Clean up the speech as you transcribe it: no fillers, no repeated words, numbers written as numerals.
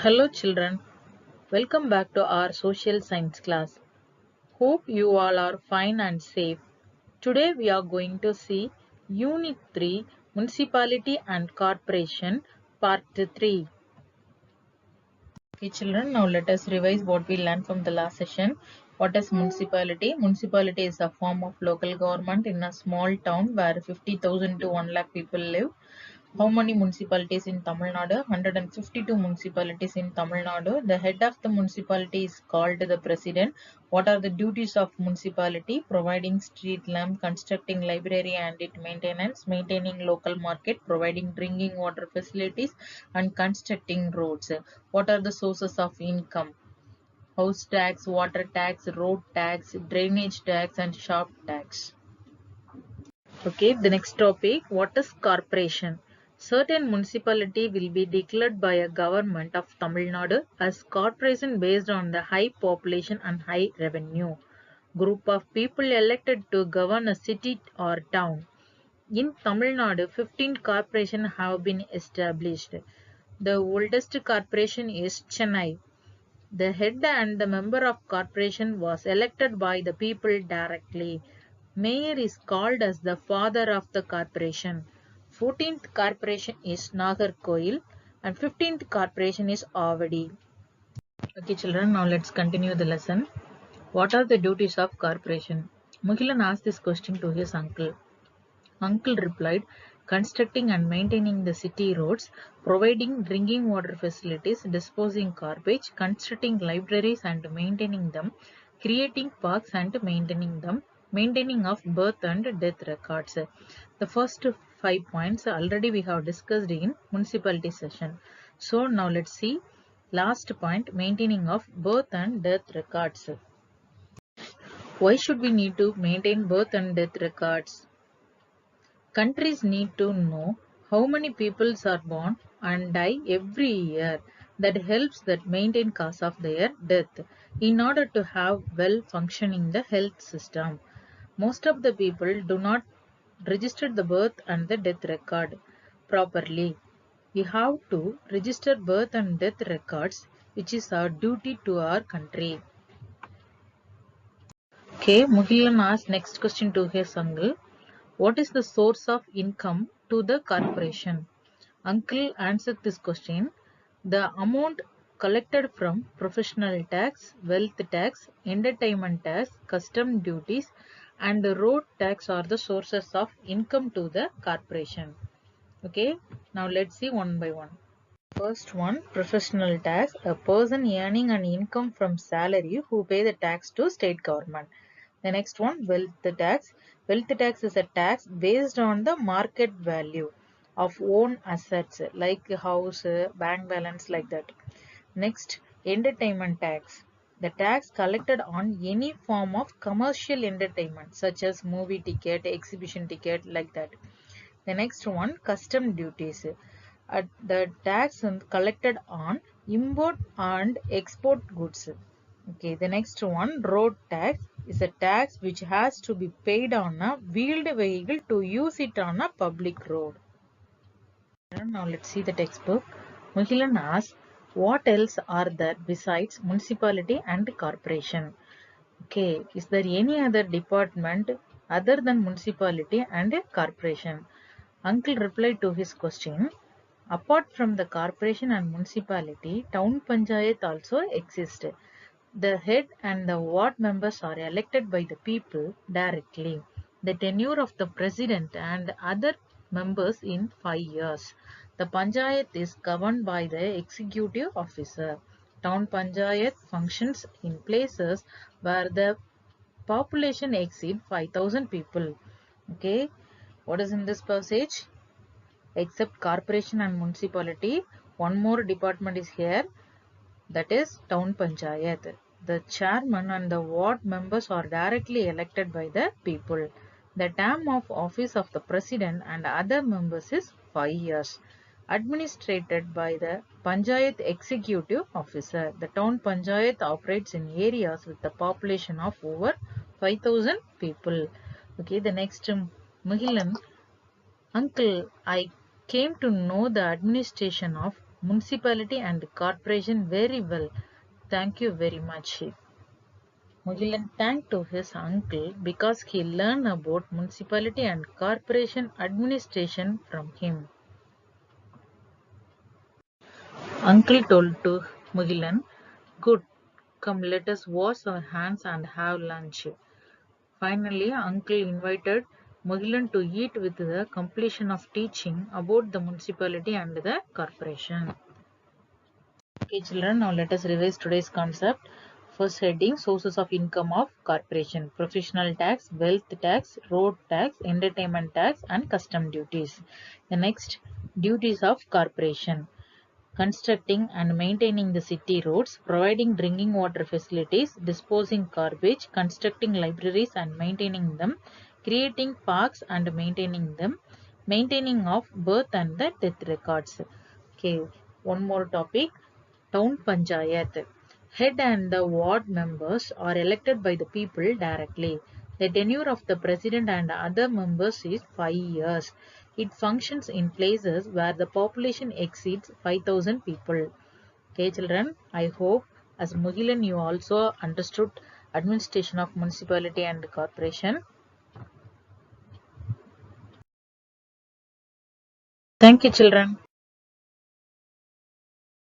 Hello children, welcome back to our social science class. Hope you all are fine and safe. Today we are going to see Unit 3 Municipality and Corporation Part 3. Okay children, now let us revise what we learned from the last session. What is municipality? Municipality is a form of local government in a small town where 50,000 to 1 lakh people live. How many municipalities in Tamil Nadu? 152 municipalities in Tamil Nadu. The head of the municipality is called the president. What are the duties of municipality? Providing street lamp, constructing library and its maintenance, maintaining local market, providing drinking water facilities and constructing roads. What are the sources of income? House tax, water tax, road tax, drainage tax and shop tax. Okay, the next topic, what is corporation? Certain municipality will be declared by a government of Tamil Nadu as corporation based on the high population and high revenue. Group of people elected to govern a city or town. In Tamil Nadu, 15 corporations have been established. The oldest corporation is Chennai. The head and the member of corporation was elected by the people directly. Mayor is called as the father of the corporation. 14th corporation is Nagarkoil and 15th corporation is Avadi. Okay children, now let's continue the lesson. What are the duties of corporation? Mugilan asked this question to his uncle. Uncle replied, constructing and maintaining the city roads, providing drinking water facilities, disposing garbage, constructing libraries and maintaining them, creating parks and maintaining them, maintaining of birth and death records. The first 5 points already we have discussed in municipality session. So now let's see last point, maintaining of birth and death records. Why should we need to maintain birth and death records? Countries need to know how many people are born and die every year. That helps that maintain cause of their death in order to have well functioning the health system. Most of the people do not register the birth and the death record properly. We have to register birth and death records, which is our duty to our country. Okay, Mugilan asked next question to his uncle. What is the source of income to the corporation? Uncle answered this question. The amount collected from professional tax, wealth tax, entertainment tax, custom duties, and road tax are the sources of income to the corporation. Okay, now let's see one by one. First one, professional tax, a person earning an income from salary who pay the tax to state government. The next one, wealth tax. Wealth tax is a tax based on the market value of own assets like house, bank balance, like that. Next, entertainment tax. The tax collected on any form of commercial entertainment such as movie ticket, exhibition ticket, like that. The next one, custom duties. The tax collected on import and export goods. Okay, the next one, road tax, is a tax which has to be paid on a wheeled vehicle to use it on a public road. Now let's see the textbook. Mugilan asks, what else are there besides municipality and corporation? Okay, is there any other department other than municipality and corporation? Uncle replied to his question. Apart from the corporation and municipality, town panchayat also exists. The head and the ward members are elected by the people directly. The tenure of the president and other members in 5 years. The panchayat is governed by the executive officer. Town panchayat functions in places where the population exceeds 5,000 people. Okay, what is in this passage? Except corporation and municipality, one more department is here, that is town panchayat. The chairman and the ward members are directly elected by the people. The term of office of the president and other members is 5 years. Administrated by the panchayat executive officer. The town panchayat operates in areas with the population of over 5,000 people. Okay, the next, Mugilan, uncle, I came to know the administration of municipality and corporation very well. Thank you very much. Mugilan thanked to his uncle because he learned about municipality and corporation administration from him. Uncle told to Mugilan, "Good, come let us wash our hands and have lunch." Finally, Uncle invited Mugilan to eat with the completion of teaching about the municipality and the corporation. Okay, children, now let us revise today's concept. First heading, sources of income of corporation: professional tax, wealth tax, road tax, entertainment tax, and custom duties. The next, duties of corporation: constructing and maintaining the city roads, providing drinking water facilities, disposing garbage, constructing libraries and maintaining them, creating parks and maintaining them, maintaining of birth and the death records. Okay, one more topic, town panchayat. Head and the ward members are elected by the people directly. The tenure of the president and other members is 5 years. It functions in places where the population exceeds 5,000 people. Okay, children, I hope as Mugilan you also understood administration of municipality and corporation. Thank you, children.